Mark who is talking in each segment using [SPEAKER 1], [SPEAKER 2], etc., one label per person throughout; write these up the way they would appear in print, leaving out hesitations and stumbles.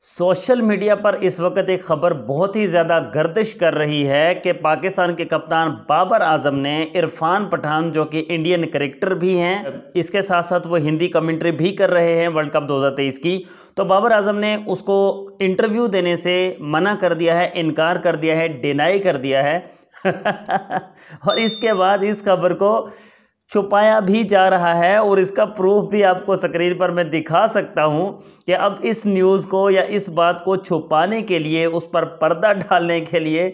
[SPEAKER 1] Social media पर इस वक्त एक खबर बहुत ही ज़्यादा गर्दिश कर रही है कि पाकिस्तान के कप्तान बाबर आजम ने इरफान पठान, जो कि इंडियन क्रिकेटर भी हैं, इसके साथ साथ वो हिंदी कमेंट्री भी कर रहे हैं वर्ल्ड कप 2023 की। तो बाबर आजम ने उसको इंटरव्यू देने से मना कर दिया है, इनकार कर दिया है, डिनाई कर दिया है। और इसके बाद इस खबर को छुपाया भी जा रहा है और इसका प्रूफ भी आपको स्क्रीन पर मैं दिखा सकता हूं कि अब इस न्यूज़ को या इस बात को छुपाने के लिए, उस पर पर्दा डालने के लिए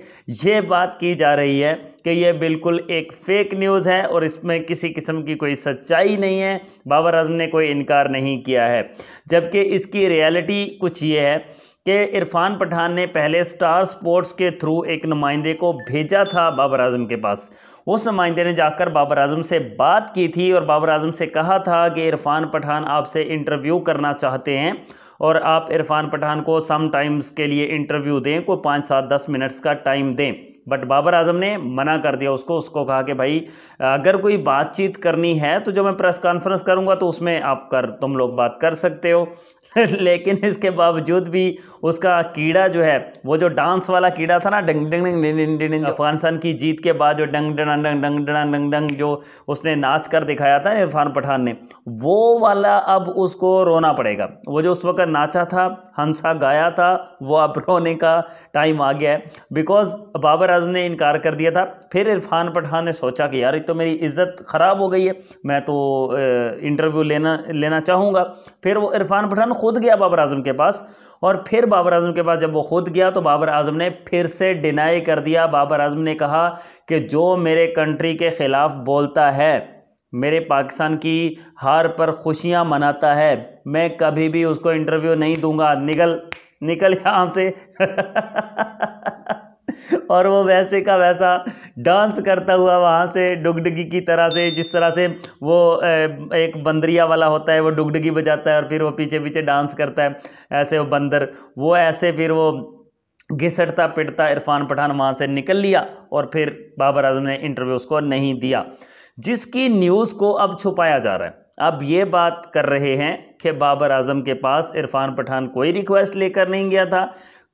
[SPEAKER 1] ये बात की जा रही है कि ये बिल्कुल एक फेक न्यूज़ है और इसमें किसी किस्म की कोई सच्चाई नहीं है। बाबर आजम ने कोई इनकार नहीं किया है, जबकि इसकी रियलिटी कुछ ये है कि इरफान पठान ने पहले स्टार स्पोर्ट्स के थ्रू एक नुमाइंदे को भेजा था बाबर आजम के पास। उस नुमाइंदे ने जाकर बाबर आजम से बात की थी और बाबर आजम से कहा था कि इरफान पठान आपसे इंटरव्यू करना चाहते हैं और आप इरफान पठान को सम टाइम्स के लिए इंटरव्यू दें, कोई 5-7-10 मिनट्स का टाइम दें। बट बाबर आजम ने मना कर दिया उसको कहा कि भाई अगर कोई बातचीत करनी है तो जो मैं प्रेस कॉन्फ्रेंस करूंगा तो उसमें तुम लोग बात कर सकते हो। लेकिन इसके बावजूद भी उसका कीड़ा जो है, वो जो डांस वाला कीड़ा था ना, डंग डंग डंग डंग, अफगानिस्तान की जीत के बाद जो डंग डंग डंग डंग डंग डंग डंग जो उसने नाच कर दिखाया था इरफान पठान ने, वो वाला अब उसको रोना पड़ेगा। वो जो उस वक्त नाचा था, हंसा गाया था, वो अब रोने का टाइम आ गया है। बिकॉज बाबर आजम ने इनकार कर दिया था। फिर इरफान पठान ने सोचा कि यार ये तो मेरी इज्जत ख़राब हो गई है, मैं तो इंटरव्यू लेना चाहूँगा। फिर वो इरफान पठान खुद गया बाबर आजम के पास, और फिर बाबर आजम के पास जब वो खुद गया तो बाबर आजम ने फिर से डिनाई कर दिया। बाबर आजम ने कहा कि जो मेरे कंट्री के ख़िलाफ़ बोलता है, मेरे पाकिस्तान की हार पर खुशियां मनाता है, मैं कभी भी उसको इंटरव्यू नहीं दूंगा, निकल यहाँ से। और वो वैसे का वैसा डांस करता हुआ वहाँ से डुगडुगी की तरह से, जिस तरह से वो एक बंदरिया वाला होता है, वो डुगडुगी बजाता है और फिर वो पीछे पीछे डांस करता है, ऐसे वो बंदर, वो ऐसे फिर वो घिसटता पिटता इरफान पठान वहाँ से निकल लिया और फिर बाबर आजम ने इंटरव्यू उसको नहीं दिया, जिसकी न्यूज़ को अब छुपाया जा रहा है। अब ये बात कर रहे हैं कि बाबर आजम के पास इरफान पठान कोई रिक्वेस्ट लेकर नहीं गया था,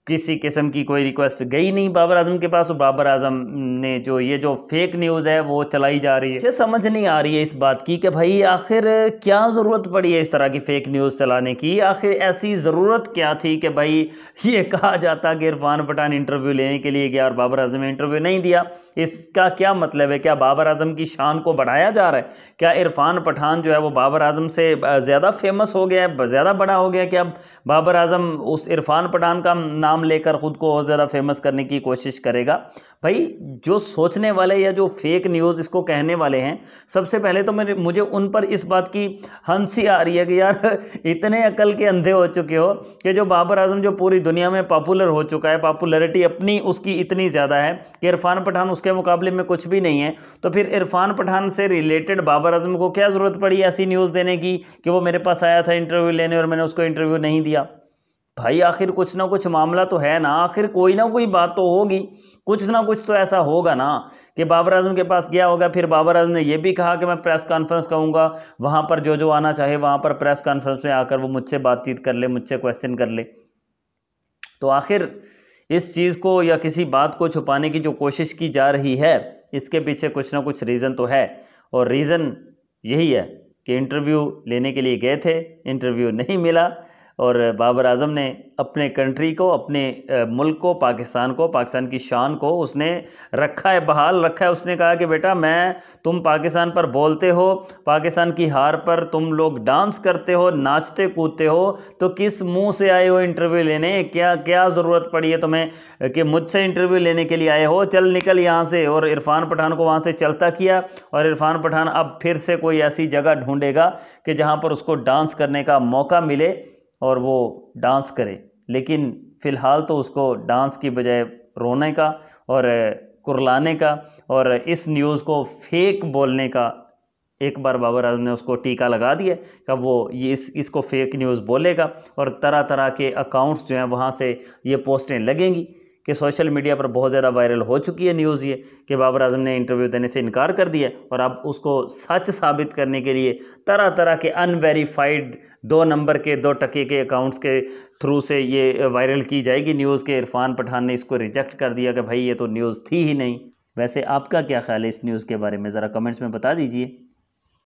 [SPEAKER 1] किसी किस्म की कोई रिक्वेस्ट गई नहीं बाबर आजम के पास। और बाबर आजम ने जो फेक न्यूज़ है वो चलाई जा रही है। मुझे समझ नहीं आ रही है इस बात की कि भाई आखिर क्या ज़रूरत पड़ी है इस तरह की फ़ेक न्यूज़ चलाने की। आखिर ऐसी ज़रूरत क्या थी कि भाई ये कहा जाता कि इरफान पठान इंटरव्यू लेने के लिए गया और बाबर आजम ने इंटरव्यू नहीं दिया। इसका क्या मतलब है? क्या बाबर आजम की शान को बढ़ाया जा रहा है? क्या इरफान पठान जो है वो बाबर आजम से ज़्यादा फेमस हो गया है, ज़्यादा बड़ा हो गया? क्या बाबर आजम उस इरफान पठान का नाम लेकर खुद को और ज़्यादा फेमस करने की कोशिश करेगा? भाई जो सोचने वाले या जो फेक न्यूज़ इसको कहने वाले हैं, सबसे पहले तो मुझे उन पर इस बात की हंसी आ रही है कि यार इतने अकल के अंधे हो चुके हो कि जो बाबर आजम जो पूरी दुनिया में पॉपुलर हो चुका है, पॉपुलैरिटी अपनी उसकी इतनी ज़्यादा है कि इरफान पठान उसके मुकाबले में कुछ भी नहीं है। तो फिर इरफान पठान से रिलेटेड बाबर आजम को क्या ज़रूरत पड़ी ऐसी न्यूज़ देने की कि वो मेरे पास आया था इंटरव्यू लेने और मैंने उसको इंटरव्यू नहीं दिया? भाई आखिर कुछ ना कुछ मामला तो है ना, आखिर कोई ना कोई बात तो होगी, कुछ ना कुछ तो ऐसा होगा ना कि बाबर आजम के पास गया होगा। फिर बाबर आजम ने यह भी कहा कि मैं प्रेस कॉन्फ्रेंस कहूँगा, वहाँ पर जो आना चाहे वहाँ पर प्रेस कॉन्फ्रेंस में आकर वो मुझसे बातचीत कर ले, मुझसे क्वेश्चन कर ले। तो आखिर इस चीज़ को या किसी बात को छुपाने की जो कोशिश की जा रही है, इसके पीछे कुछ ना कुछ रीज़न तो है। और रीज़न यही है कि इंटरव्यू लेने के लिए गए थे, इंटरव्यू नहीं मिला और बाबर आजम ने अपने कंट्री को, अपने मुल्क को, पाकिस्तान की शान को उसने रखा है, बहाल रखा है। उसने कहा कि बेटा तुम पाकिस्तान पर बोलते हो, पाकिस्तान की हार पर तुम लोग डांस करते हो, नाचते कूदते हो, तो किस मुंह से आए हो इंटरव्यू लेने? क्या ज़रूरत पड़ी है तुम्हें कि मुझसे इंटरव्यू लेने के लिए आए हो? चल निकल यहाँ से। और इरफान पठान को वहाँ से चलता किया और इरफान पठान अब फिर से कोई ऐसी जगह ढूंढेगा कि जहाँ पर उसको डांस करने का मौका मिले और वो डांस करे। लेकिन फ़िलहाल तो उसको डांस की बजाय रोने का और कुरलाने का और इस न्यूज़ को फेक बोलने का एक बार बाबर आजम ने उसको टीका लगा दिया कि वो इसको फेक न्यूज़ बोलेगा और तरह तरह के अकाउंट्स जो हैं वहाँ से ये पोस्टें लगेंगी कि सोशल मीडिया पर बहुत ज़्यादा वायरल हो चुकी है न्यूज़ ये कि बाबर आजम ने इंटरव्यू देने से इनकार कर दिया और अब उसको सच साबित करने के लिए तरह तरह के अनवेरीफाइड 2 नंबर के 2 टके के अकाउंट्स के थ्रू से ये वायरल की जाएगी न्यूज़ के इरफान पठान ने इसको रिजेक्ट कर दिया कि भाई ये तो न्यूज़ थी ही नहीं। वैसे आपका क्या ख्याल है इस न्यूज़ के बारे में, ज़रा कमेंट्स में बता दीजिए।